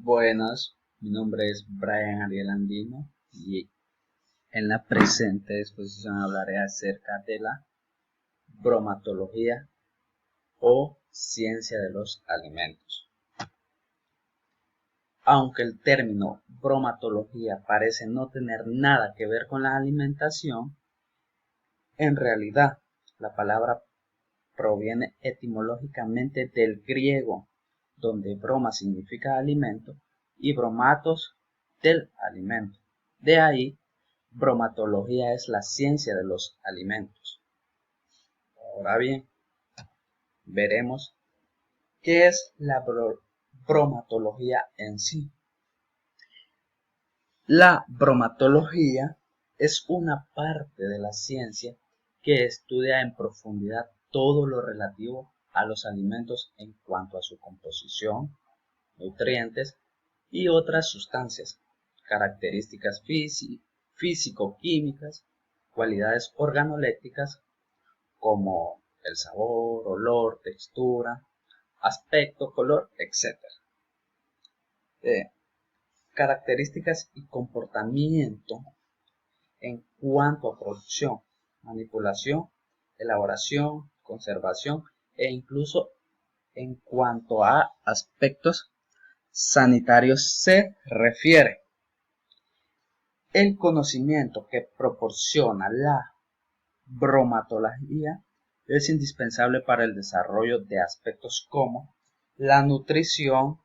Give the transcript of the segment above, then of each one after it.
Buenas, mi nombre es Brian Ariel Andino y en la presente exposición hablaré acerca de la bromatología o ciencia de los alimentos. Aunque el término bromatología parece no tener nada que ver con la alimentación, en realidad la palabra proviene etimológicamente del griego, donde broma significa alimento y bromatos del alimento. De ahí, bromatología es la ciencia de los alimentos. Ahora bien, veremos qué es la bromatología en sí. La bromatología es una parte de la ciencia que estudia en profundidad todo lo relativo a los alimentos en cuanto a su composición, nutrientes y otras sustancias, características físico-químicas, cualidades organolépticas como el sabor, olor, textura, aspecto, color, etc. Características y comportamiento en cuanto a producción, manipulación, elaboración, conservación e incluso en cuanto a aspectos sanitarios se refiere. El conocimiento que proporciona la bromatología es indispensable para el desarrollo de aspectos como la nutrición,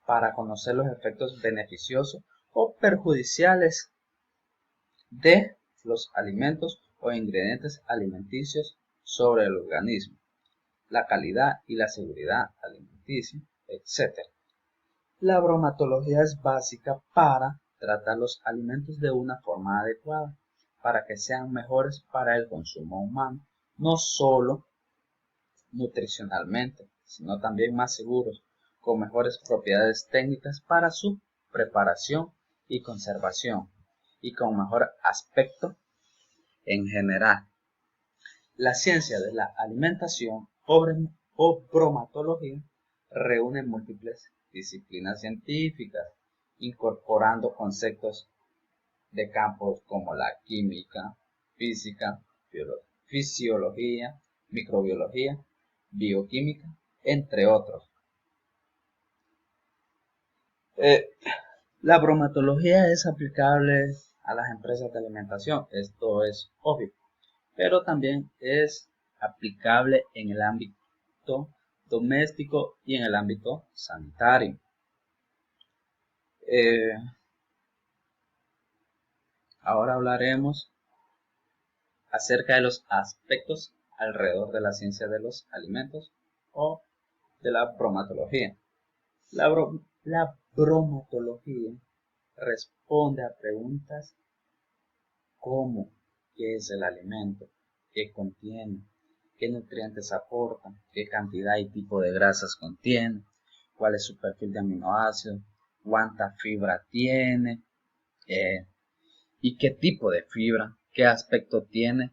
para conocer los efectos beneficiosos o perjudiciales de los alimentos o ingredientes alimenticios sobre el organismo, la calidad y la seguridad alimenticia, etc. La bromatología es básica para tratar los alimentos de una forma adecuada, para que sean mejores para el consumo humano, no solo nutricionalmente, sino también más seguros, con mejores propiedades técnicas para su preparación y conservación, y con mejor aspecto en general. La ciencia de la alimentación o bromatología reúne múltiples disciplinas científicas, incorporando conceptos de campos como la química, física, fisiología, microbiología, bioquímica, entre otros. La bromatología es aplicable a las empresas de alimentación, esto es obvio, pero también es aplicable en el ámbito doméstico y en el ámbito sanitario. Ahora hablaremos acerca de los aspectos alrededor de la ciencia de los alimentos o de la bromatología. La bromatología responde a preguntas como qué es el alimento, qué contiene, qué nutrientes aporta, qué cantidad y tipo de grasas contiene, cuál es su perfil de aminoácidos, cuánta fibra tiene y qué tipo de fibra, qué aspecto tiene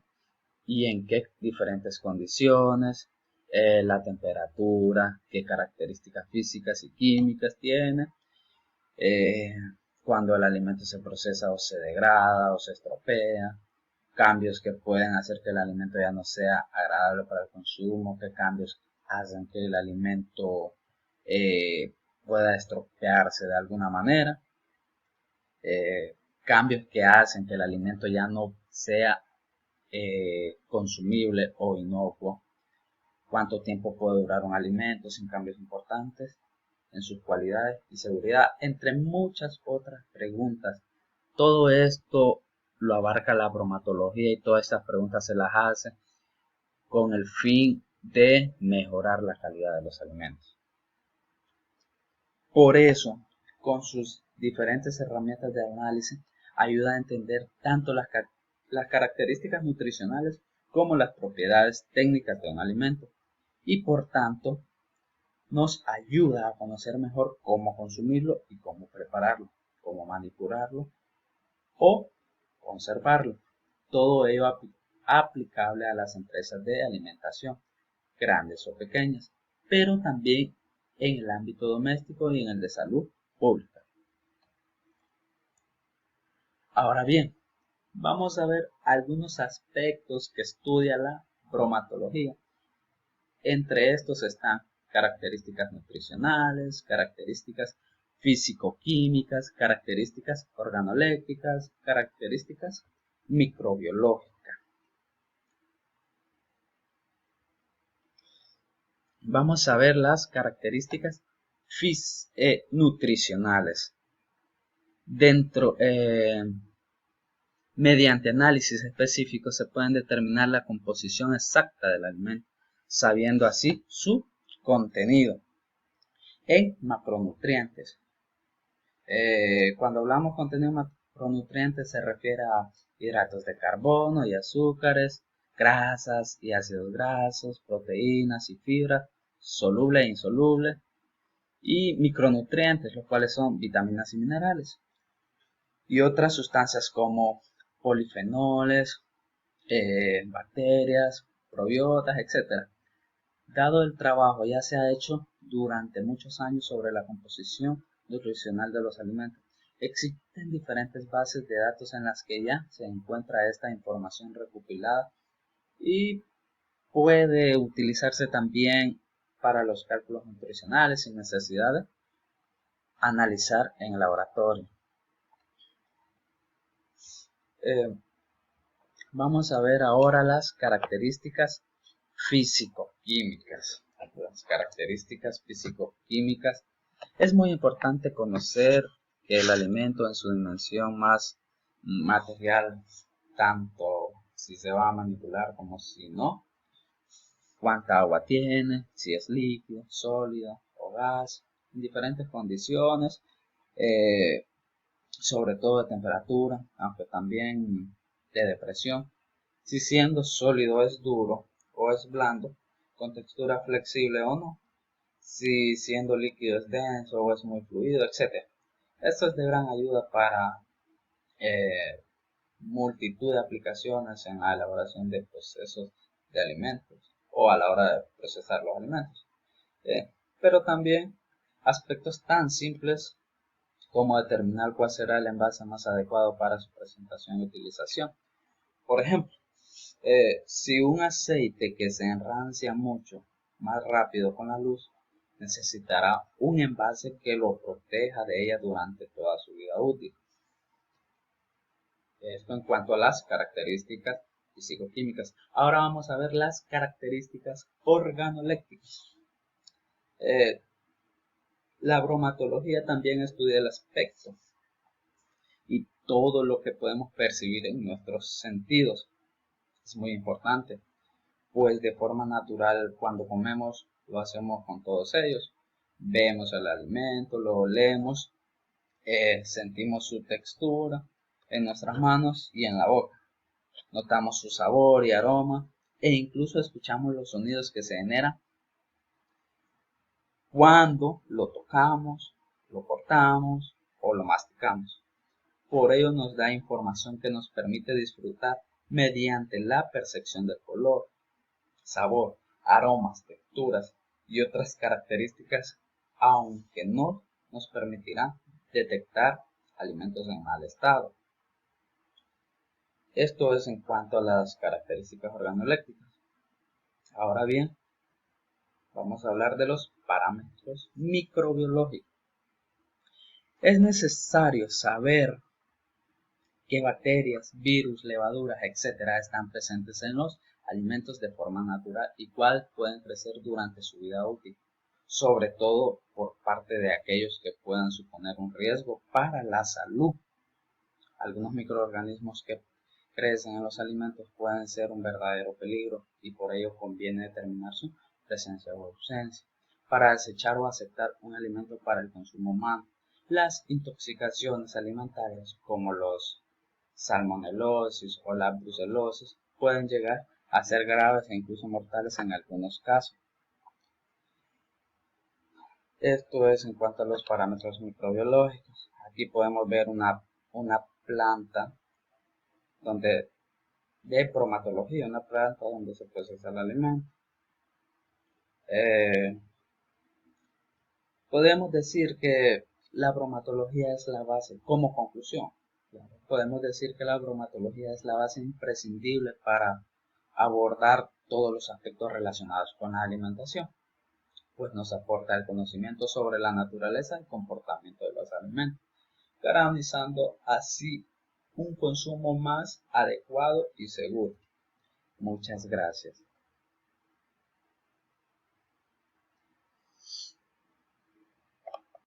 y en qué diferentes condiciones, la temperatura, qué características físicas y químicas tiene, eh, cuando el alimento se procesa o se degrada o se estropea, cambios que pueden hacer que el alimento ya no sea agradable para el consumo, qué cambios hacen que el alimento pueda estropearse de alguna manera, cambios que hacen que el alimento ya no sea consumible o inocuo, cuánto tiempo puede durar un alimento sin cambios importantes en sus cualidades y seguridad, entre muchas otras preguntas. Todo esto lo abarca la bromatología y todas estas preguntas se las hace con el fin de mejorar la calidad de los alimentos. Por eso, con sus diferentes herramientas de análisis, ayuda a entender tanto las características nutricionales como las propiedades técnicas de un alimento y por tanto nos ayuda a conocer mejor cómo consumirlo y cómo prepararlo, cómo manipularlo o conservarlo. Todo ello aplicable a las empresas de alimentación, grandes o pequeñas, pero también en el ámbito doméstico y en el de salud, pública. Ahora bien, vamos a ver algunos aspectos que estudia la bromatología. Entre estos están características nutricionales, características físico-químicas, características organolépticas, características microbiológicas. Vamos a ver las características nutricionales. Mediante análisis específicos se pueden determinar la composición exacta del alimento, sabiendo así su contenido en macronutrientes. Cuando hablamos de contenido macronutrientes se refiere a hidratos de carbono y azúcares, grasas y ácidos grasos, proteínas y fibras, solubles e insolubles, y micronutrientes, los cuales son vitaminas y minerales, y otras sustancias como polifenoles, bacterias, probiotas, etc. Dado el trabajo ya se ha hecho durante muchos años sobre la composición nutricional de los alimentos, existen diferentes bases de datos en las que ya se encuentra esta información recopilada y puede utilizarse también para los cálculos nutricionales sin necesidad de analizar en el laboratorio. Vamos a ver ahora las características físico-químicas. Las características físico-químicas. Es muy importante conocer que el alimento en su dimensión más material, tanto si se va a manipular como si no, cuánta agua tiene, si es líquido, sólido o gas, en diferentes condiciones, sobre todo de temperatura, aunque también de depresión, si siendo sólido es duro o es blando, con textura flexible o no, si siendo líquido es denso o es muy fluido, etc. Esto es de gran ayuda para multitud de aplicaciones en la elaboración de procesos de alimentos o a la hora de procesar los alimentos. Pero también aspectos tan simples como determinar cuál será el envase más adecuado para su presentación y utilización. Por ejemplo, si un aceite que se enrancia mucho más rápido con la luz, necesitará un envase que lo proteja de ella durante toda su vida útil. Esto en cuanto a las características físico-químicas. Ahora vamos a ver las características organolépticas. La bromatología también estudia el aspecto y todo lo que podemos percibir en nuestros sentidos. Es muy importante, pues de forma natural cuando comemos lo hacemos con todos ellos. Vemos el alimento, lo olemos, sentimos su textura en nuestras manos y en la boca. Notamos su sabor y aroma e incluso escuchamos los sonidos que se generan cuando lo tocamos, lo cortamos o lo masticamos. Por ello nos da información que nos permite disfrutar mediante la percepción del color, sabor, aromas, texturas y otras características, aunque no nos permitirá detectar alimentos en mal estado. Esto es en cuanto a las características organolépticas. Ahora bien, vamos a hablar de los parámetros microbiológicos. Es necesario saber qué bacterias, virus, levaduras, etc. están presentes en los alimentos de forma natural y cuáles pueden crecer durante su vida útil, sobre todo por parte de aquellos que puedan suponer un riesgo para la salud. Algunos microorganismos que crecen en los alimentos pueden ser un verdadero peligro y por ello conviene determinar su presencia o ausencia para desechar o aceptar un alimento para el consumo humano. Las intoxicaciones alimentarias como los salmonelosis o la brucelosis pueden llegar a ser graves e incluso mortales en algunos casos. Esto es en cuanto a los parámetros microbiológicos. Aquí podemos ver una planta donde de bromatología, una planta donde se procesa el alimento. Podemos decir que la bromatología es la base. Como conclusión, podemos decir que la bromatología es la base imprescindible para abordar todos los aspectos relacionados con la alimentación, pues nos aporta el conocimiento sobre la naturaleza y comportamiento de los alimentos, garantizando así un consumo más adecuado y seguro. Muchas gracias.